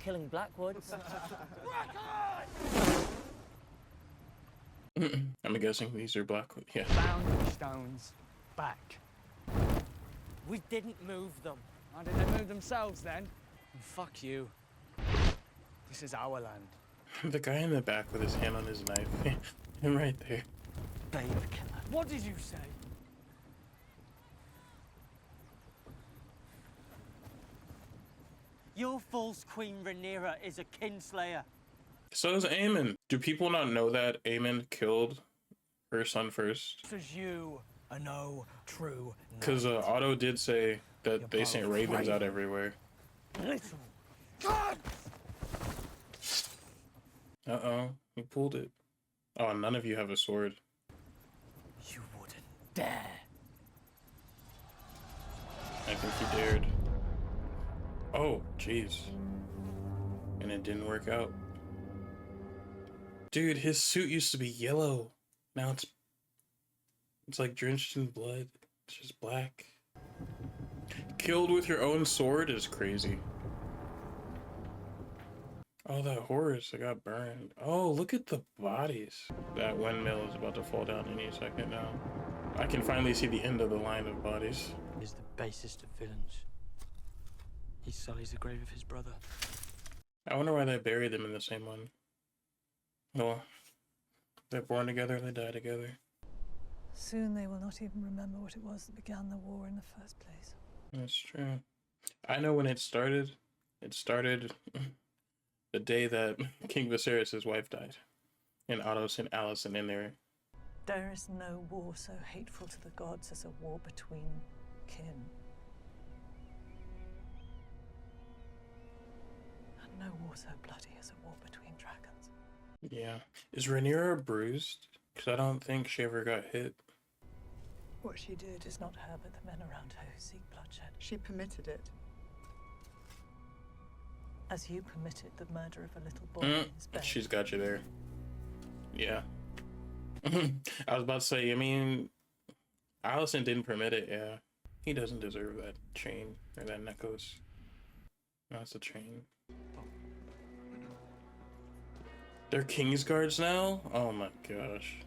killing Blackwoods. I'm guessing these are Blackwood. Yeah. Found the stones back. We didn't move them. Why did they move themselves then? And fuck you. This is our land. The guy in the back with his hand on his knife. Him right there. Babe killer. What did you say? Your false Queen Rhaenyra is a kinslayer. So is Aemon. Do people not know that Aemon killed her son first? This is you, a no true. Because Otto did say that they sent ravens out everywhere. Little. Uh-oh, he pulled it. Oh, none of you have a sword. You wouldn't dare. I think he dared. Oh, jeez. And it didn't work out. Dude, his suit used to be yellow. Now it's like drenched in blood. It's just black. Killed with your own sword is crazy. Oh, that horse, I got burned. Oh, look at the bodies. That windmill is about to fall down any second now. I can finally see the end of the line of bodies. Is the basest of villains. He sullies the grave of his brother. I wonder why they buried them in the same one. Well, they're born together, they die together. Soon they will not even remember what it was that began the war in the first place. That's true. I know when it started. It started the day that King Viserys' wife died. And Otto sent Alicent in there. There is no war so hateful to the gods as a war between kin. And no war so bloody as a war between dragons. Yeah. Is Rhaenyra bruised? Because I don't think she ever got hit. What she did is not her, but the men around her who seek bloodshed. She permitted it. As you permitted the murder of a little boy in his bed. She's got you there. Yeah. I was about to say, I mean, Alicent didn't permit it, yeah. He doesn't deserve that chain or that necklace. No, it's a chain. They're Kingsguards now? Oh my gosh.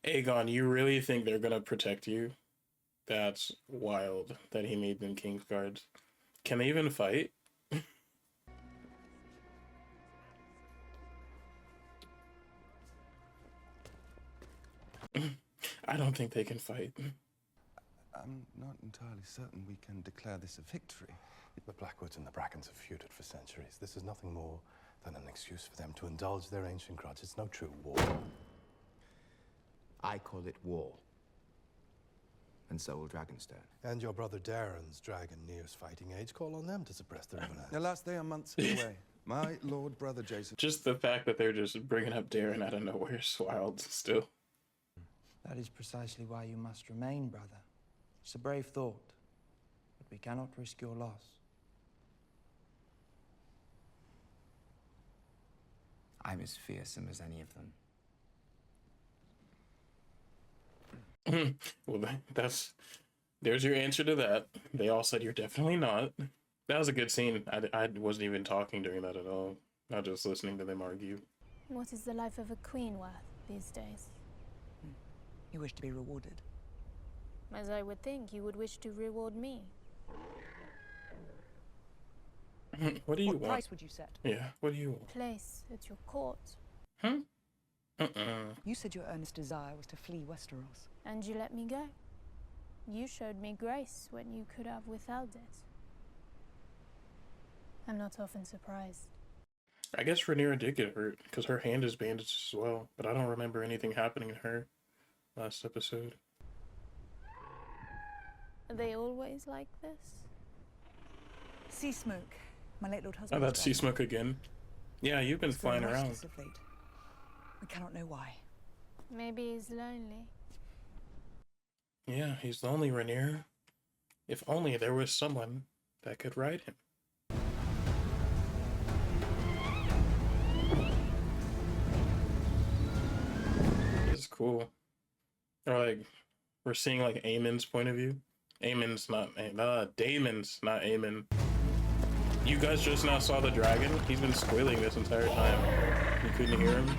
Aegon, you really think they're gonna protect you? That's wild that he made them Kingsguards. Can they even fight? I don't think they can fight. I'm not entirely certain we can declare this a victory. The Blackwoods and the Brackens have feuded for centuries. This is nothing more than an excuse for them to indulge their ancient grudge. It's no true war. I call it war. And so will Dragonstone. And your brother Darren's dragon nears fighting age. Call on them to suppress their renown. Alas, they are months away. My lord brother Jason. Just the fact that they're just bringing up Darren out of nowhere is wild still. That is precisely why you must remain, brother. It's a brave thought, but we cannot risk your loss. I'm as fearsome as any of them. Well, there's your answer to that. They all said you're definitely not. That was a good scene. I wasn't even talking during that at all. Not just listening to them argue. What is the life of a queen worth these days? You wish to be rewarded. As I would think, you would wish to reward me. What do you want? What price would you set? Yeah, what do you want? Place at your court. Huh? You said your earnest desire was to flee Westeros. And you let me go. You showed me grace when you could have withheld it. I'm not often surprised. I guess Rhaenyra did get hurt, because her hand is bandaged as well, but I don't remember anything happening to her last episode. Are they always like this? Sea smoke. My late lord Oh, husband. that's sea smoke again. Yeah, you've been flying around. Of late. We cannot know why. Maybe he's lonely. Yeah, he's lonely, Rhaenyra. If only there was someone that could ride him. This is cool. Or like, we're seeing like Aemon's point of view. Damon's not Aemon. You guys just now saw the dragon? He's been squealing this entire time. You couldn't hear him?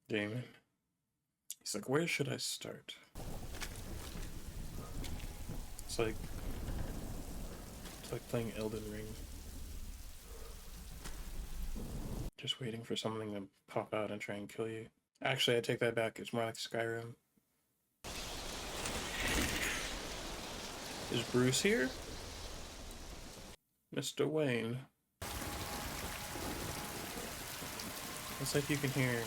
Daemon. He's like, where should I start? It's like playing Elden Ring. Just waiting for something to pop out and try and kill you. Actually, I take that back. It's more like Skyrim. Is Bruce here? Mr. Wayne. It's like you can hear...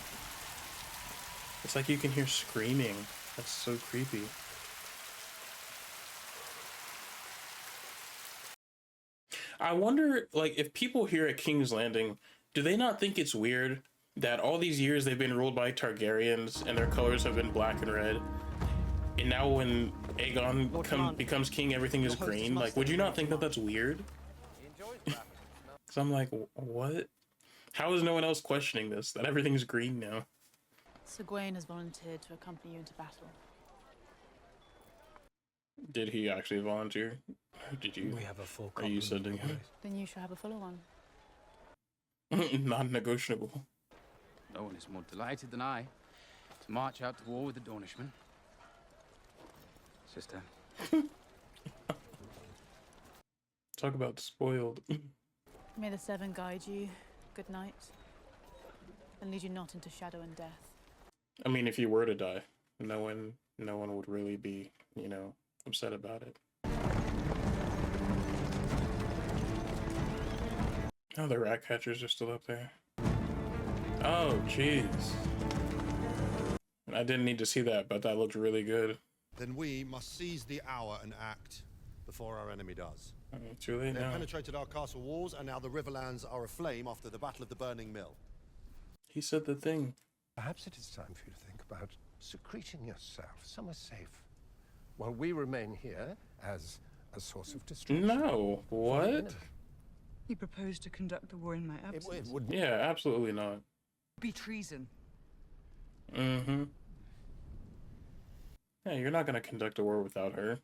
It's like you can hear screaming. That's so creepy. I wonder, like, if people here at King's Landing, do they not think it's weird that all these years they've been ruled by Targaryens and their colors have been black and red, and now when Aegon becomes king, everything is green? Like, would you not think that that's weird? So I'm like, what? How is no one else questioning this, that everything's green now? Sir Gawain has volunteered to accompany you into battle. Did he actually volunteer? Did you? We have a full Are you sending him? Then you shall have a fuller one. Non-negotiable. No one is more delighted than I to march out to war with the Dornishmen. Sister. Talk about spoiled. May the Seven guide you. Good night. And lead you not into shadow and death. I mean, if you were to die, no one would really be, you know, upset about it. Oh, the rat catchers are still up there. Oh, jeez. I didn't need to see that, but that looked really good. Then we must seize the hour and act before our enemy does. Too late now. They penetrated our castle walls, and now the Riverlands are aflame after the Battle of the Burning Mill. He said the thing. Perhaps it is time for you to think about secreting yourself somewhere safe, while we remain here as a source of distraction. No, what? You propose to conduct the war in my absence? It would Yeah, absolutely not. Be treason. Mm-hmm. Yeah, you're not gonna conduct a war without her.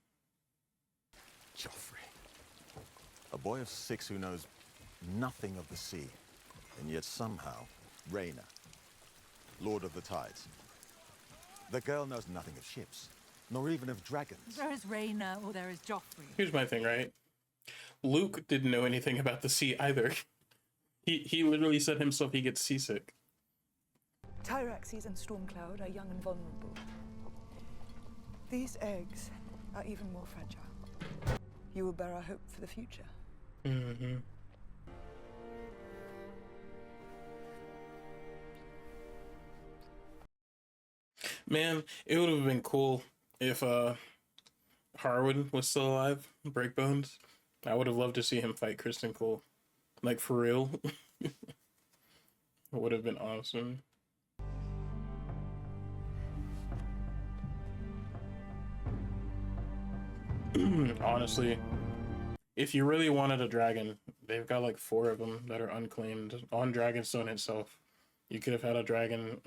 Joffrey. A boy of 6 who knows nothing of the sea, and yet somehow, Rhaena, Lord of the Tides. The girl knows nothing of ships, nor even of dragons. There is Rhaena or there is Joffrey. Here's my thing, right? Luke didn't know anything about the sea either. He literally said himself he gets seasick. Tyraxes and Stormcloud are young and vulnerable. These eggs are even more fragile. You will bear our hope for the future. Mm-hmm. Man, it would have been cool if Harwin was still alive, Breakbones. I would have loved to see him fight Kristen Cole. Like, for real. It would have been awesome. Honestly, if you really wanted a dragon, they've got like 4 of them that are unclaimed on Dragonstone itself. You could have had a dragon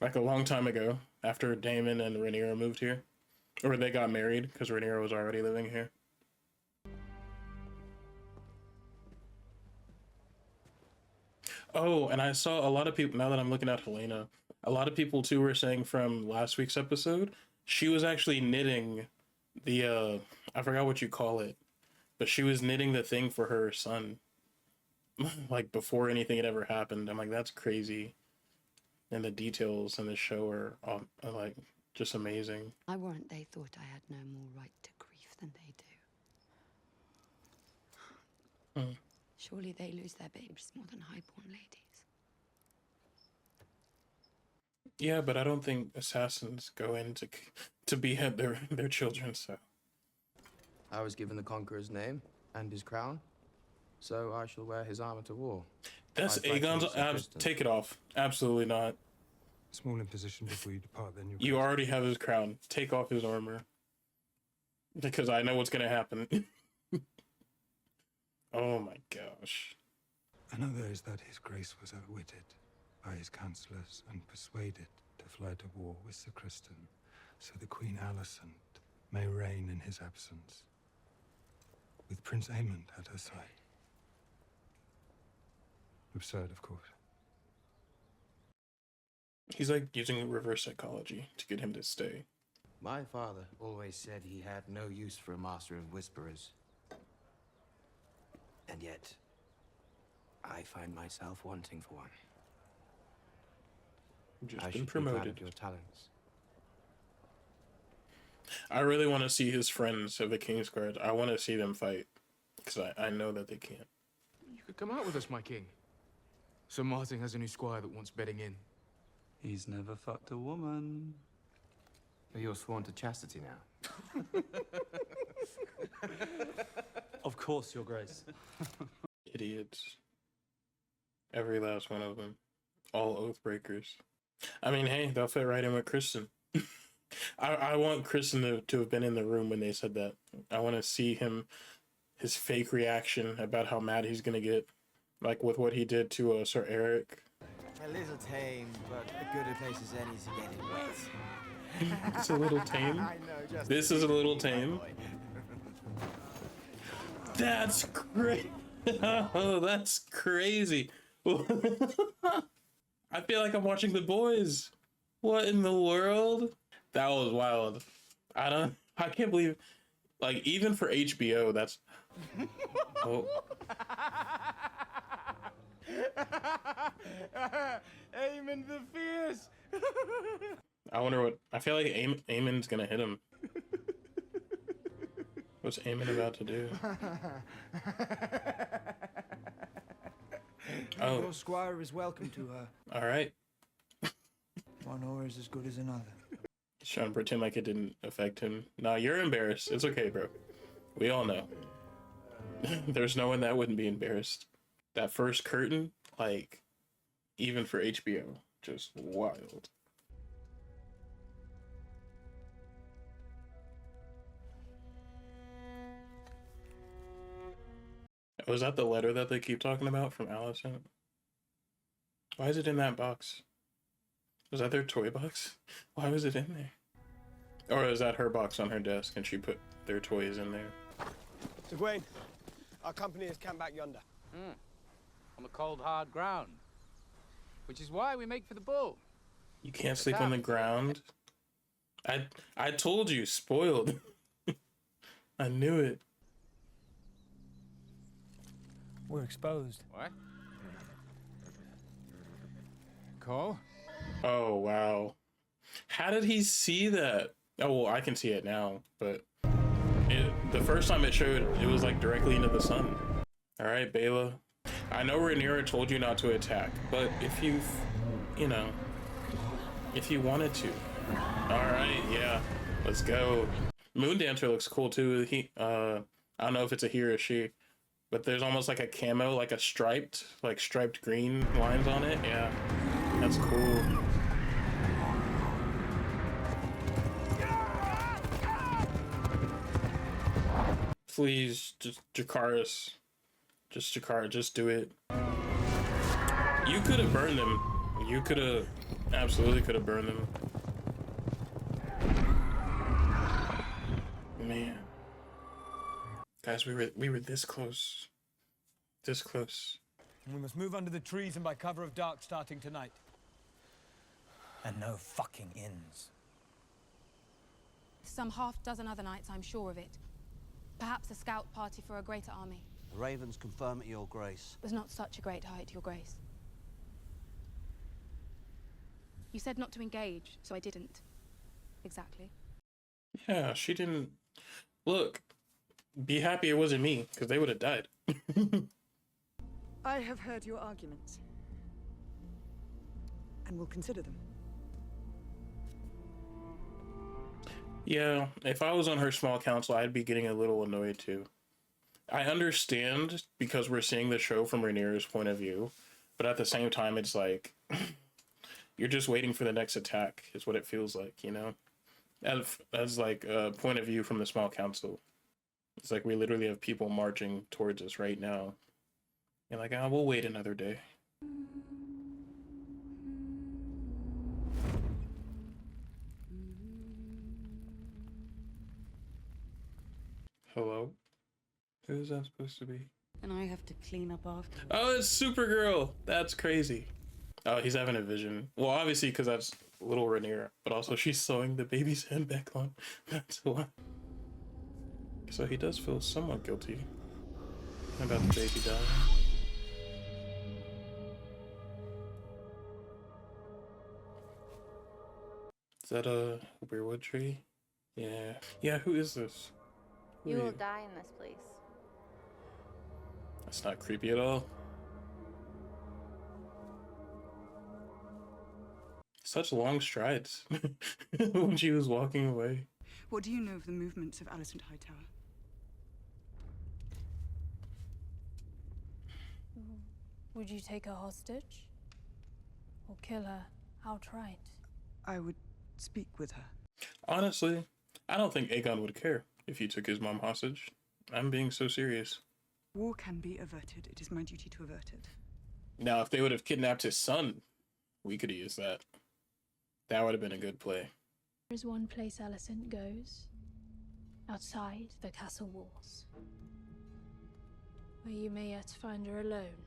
like a long time ago, after Daemon and Rhaenyra moved here. Or they got married, because Rhaenyra was already living here. Oh, and I saw a lot of people, now that I'm looking at Helena, a lot of people too were saying from last week's episode, she was actually knitting the, I forgot what you call it, but she was knitting the thing for her son. Like, before anything had ever happened. I'm like, that's crazy. And the details in the show are like, just amazing. I warrant they thought I had no more right to grief than they do. Surely they lose their babes more than highborn ladies. Yeah, but I don't think assassins go in to behead their children, so. I was given the Conqueror's name and his crown, so I shall wear his armor to war. That's Aegon's. Take it off. Absolutely not. Small imposition before you depart, then you already have his crown. Take off his armor. Because I know what's gonna happen. Oh my gosh. Another is that his grace was outwitted by his counsellors and persuaded to fly to war with Sir Criston, so the Queen Alicent may reign in his absence, with Prince Aemond at her side. Absurd, of course. He's like using reverse psychology to get him to stay. My father always said he had no use for a master of whisperers. And yet, I find myself wanting for one. Just I been should be proud promoted. of your talents. I really want to see his friends of the Kingsguard. I want to see them fight, because I know that they can't. You could come out with us, my king. Sir Martin has a new squire that wants bedding in. He's never fucked a woman. But you're sworn to chastity now. Of course, Your Grace. Idiots. Every last one of them. All oath breakers. I mean, hey, they'll fit right in with Kristen. I want Kristen to have been in the room when they said that. I want to see his fake reaction about how mad he's going to get. Like with what he did to Sir Eric. A little tame, but a good a place as any to get it wet. It's a little tame. I know, just This is a little tame. That's great. Oh, that's crazy. I feel like I'm watching The Boys. What in the world? That was wild. I can't believe, like, even for HBO, that's... Oh. Aemond the Fierce! I wonder what... I feel like Aemon's gonna hit him. What's Aemon about to do? Oh. Your squire is welcome to her. All right. One oar is as good as another. He's trying to pretend like it didn't affect him. No, you're embarrassed. It's okay, bro. We all know. There's no one that wouldn't be embarrassed. That first curtain, like, even for HBO, just wild. Was that the letter that they keep talking about from Alicent? Why is it in that box? Was that their toy box? Why was it in there? Or is that her box on her desk and she put their toys in there? Sir Gawain, our company has camped back yonder. On the cold, hard ground. Which is why we make for the bull. You can't sleep on the ground? I told you, spoiled. I knew it. We're exposed. What? Cole? Oh, wow. How did he see that? Oh, well, I can see it now, but the first time it showed, it was like directly into the sun. All right, Bela. I know Rhaenyra told you not to attack, but if you wanted to. All right, yeah, let's go. Moondancer looks cool too. I don't know if it's a he or a she, but there's almost like a camo, like a striped green lines on it. Yeah, that's cool. Please, just Jakaris. Just Jakar, just do it. You could have burned them. You could have, absolutely could have burned them. Man. Guys, we were this close. This close. We must move under the trees and by cover of dark starting tonight. And no fucking inns. Some half-dozen other nights, I'm sure of it. Perhaps a scout party for a greater army. The ravens confirm it, Your Grace. It was not such a great height, Your Grace. You said not to engage, so I didn't. Exactly. Yeah, she didn't. Look, be happy it wasn't me, because they would have died. I have heard your arguments, and will consider them. Yeah, if I was on her small council, I'd be getting a little annoyed too. I understand because we're seeing the show from Rhaenyra's point of view, but at the same time, it's like, you're just waiting for the next attack, is what it feels like, you know? As like a point of view from the small council. It's like we literally have people marching towards us right now. You're like, we'll wait another day. Hello? Who is that supposed to be? And I have to clean up after. Oh, it's Supergirl. That's crazy. Oh, he's having a vision. Well, obviously, because that's little Rhaenyra, but also she's sewing the baby's head back on. That's why. So he does feel somewhat guilty about the baby dying. Is that a weirwood tree? Yeah. Yeah, who is this? Who You are will you? die in this place. That's not creepy at all. Such long strides when she was walking away. What do you know of the movements of Alicent Hightower? Would you take her hostage? Or kill her outright? I would speak with her. Honestly, I don't think Aegon would care if you took his mom hostage. I'm being so serious. War can be averted. It is my duty to avert it. Now, if they would have kidnapped his son, we could have used that. That would have been a good play. There is one place Alicent goes. Outside the castle walls. Where you may yet find her alone.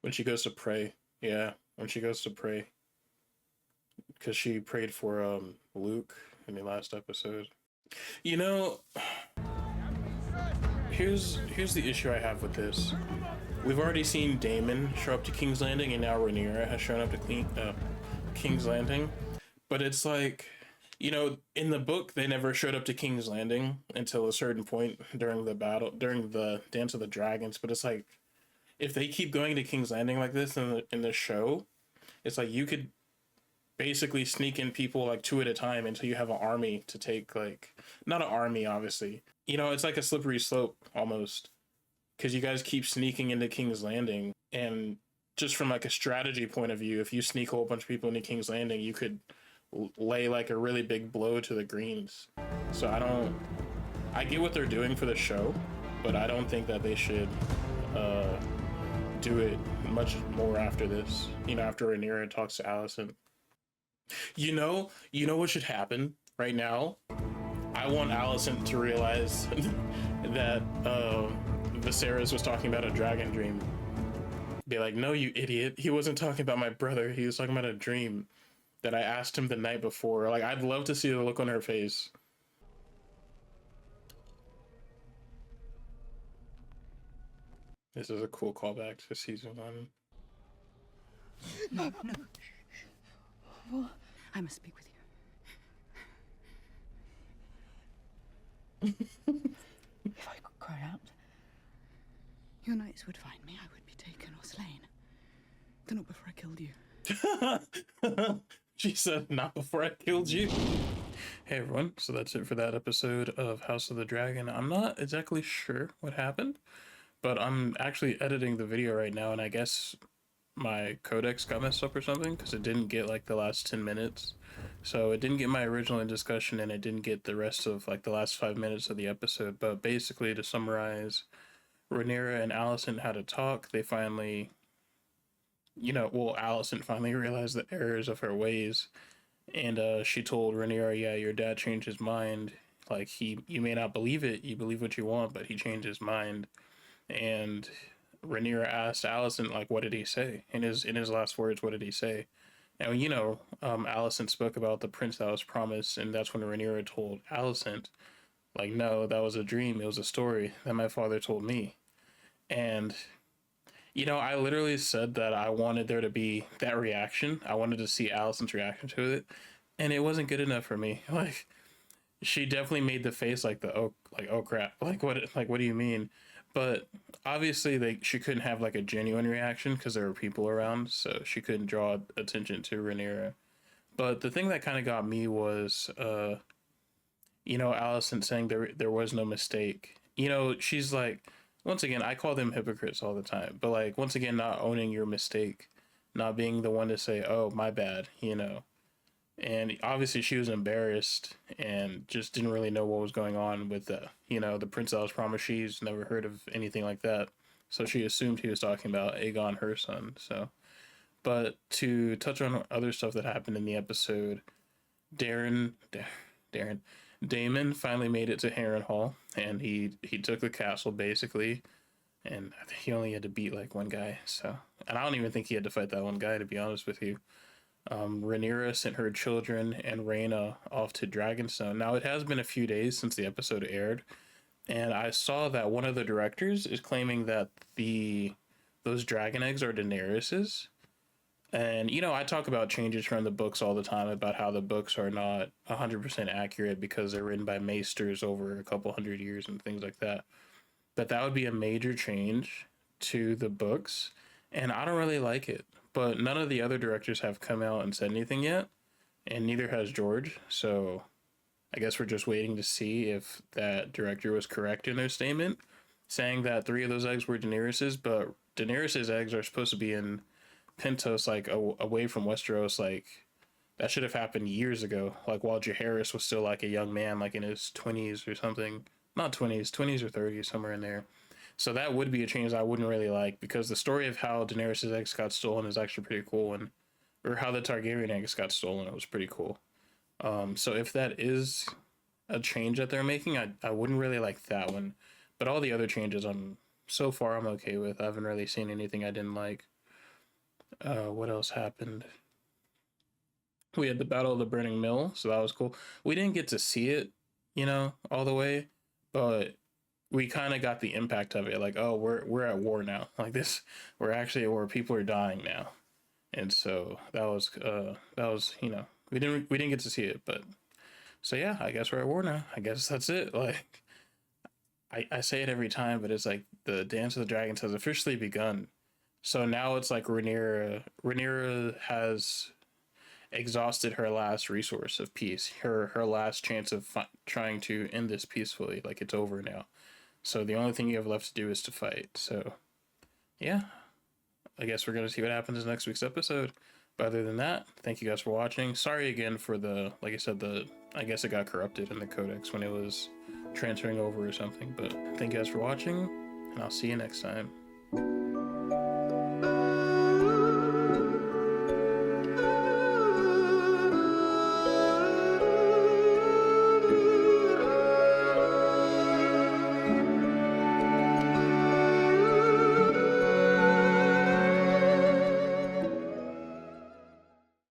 When she goes to pray. Yeah, when she goes to pray. Because she prayed for Luke in the last episode. You know, here's the issue I have with this. We've already seen Daemon show up to King's Landing, and now Rhaenyra has shown up to King's Landing. But it's like, you know, in the book, they never showed up to King's Landing until a certain point during the battle, during the Dance of the Dragons. But it's like, if they keep going to King's Landing like this in the show, it's like you could basically sneak in people like 2 at a time until you have an army to take, like, not an army, obviously. You know, it's like a slippery slope almost, because you guys keep sneaking into King's Landing, and just from like a strategy point of view, if you sneak a whole bunch of people into King's Landing, you could lay like a really big blow to the Greens. So I get what they're doing for the show, but I don't think that they should do it much more after this. You know, after Rhaenyra talks to Alicent. You know what should happen right now? I want Alicent to realize that Viserys was talking about a dragon dream. Be like, no, you idiot. He wasn't talking about my brother. He was talking about a dream that I asked him the night before. Like, I'd love to see the look on her face. This is a cool callback to season 1. No. What? I must speak with you. If I could cry out, your knights would find me. I would be taken or slain. Though not before I killed you. She said, not before I killed you. Hey everyone, so that's it for that episode of House of the Dragon. I'm not exactly sure what happened, but I'm actually editing the video right now, and I guess my codex got messed up or something, because it didn't get like the last 10 minutes. So it didn't get my original discussion, and it didn't get the rest of like the last 5 minutes of the episode. But basically, to summarize, Rhaenyra and Alicent had a talk. They finally, Alicent finally realized the errors of her ways, and she told Rhaenyra, yeah, your dad changed his mind. Like, you may not believe it, you believe what you want, but he changed his mind. And Rhaenyra asked Alicent, like, what did he say? In his last words, what did he say? And, Alicent spoke about the prince that was promised, and that's when Rhaenyra told Alicent, like, no, that was a dream, it was a story that my father told me. And, I literally said that I wanted there to be that reaction. I wanted to see Alicent's reaction to it, and it wasn't good enough for me. Like, she definitely made the face like oh crap, like what do you mean? But obviously, she couldn't have like a genuine reaction because there were people around, so she couldn't draw attention to Rhaenyra. But the thing that kind of got me was, Alicent saying there was no mistake. She's like, once again, I call them hypocrites all the time, but like, once again, not owning your mistake, not being the one to say, oh, my bad, And obviously she was embarrassed and just didn't really know what was going on with the prince that was promised. She's never heard of anything like that. So she assumed he was talking about Aegon, her son. So, but to touch on other stuff that happened in the episode, Darren Daemon finally made it to Harrenhal, and he took the castle basically, and I think he only had to beat like one guy. So, and I don't even think he had to fight that one guy, to be honest with you. Rhaenyra sent her children and Rhaena off to Dragonstone. Now it has been a few days since the episode aired, and I saw that one of the directors is claiming that those dragon eggs are Daenerys's. And, you know, I talk about changes from the books all the time about how the books are not 100% accurate because they're written by maesters over a couple hundred years and things like that. But that would be a major change to the books. And I don't really like it. But none of the other directors have come out and said anything yet. And neither has George. So I guess we're just waiting to see if that director was correct in their statement, saying that 3 of those eggs were Daenerys's. But Daenerys's eggs are supposed to be in Pentos, like away from Westeros. Like that should have happened years ago, like while Jaehaerys was still like a young man, like in his 20s or something. Not 20s or 30s, somewhere in there. So that would be a change I wouldn't really like, because the story of how Daenerys' eggs got stolen is actually pretty cool, and or how the Targaryen eggs got stolen, it was pretty cool. So if that is a change that they're making, I wouldn't really like that one. But all the other changes so far I'm okay with. I haven't really seen anything I didn't like. What else happened? We had the Battle of the Burning Mill, so that was cool. We didn't get to see it, you know, all the way, but we kind of got the impact of it. Like, oh, we're at war now. Like this, we're actually at war. People are dying now, and so that was you know, we didn't get to see it, but so yeah, I guess we're at war now. I guess that's it. Like, I say it every time, but it's like the Dance of the Dragons has officially begun. So now it's like Rhaenyra has exhausted her last resource of peace, her last chance of trying to end this peacefully. Like, it's over now. So the only thing you have left to do is to fight. So yeah, I guess we're gonna see what happens in next week's episode. But other than that, thank you guys for watching. Sorry again for like I said, I guess it got corrupted in the codex when it was transferring over or something. But thank you guys for watching, and I'll see you next time.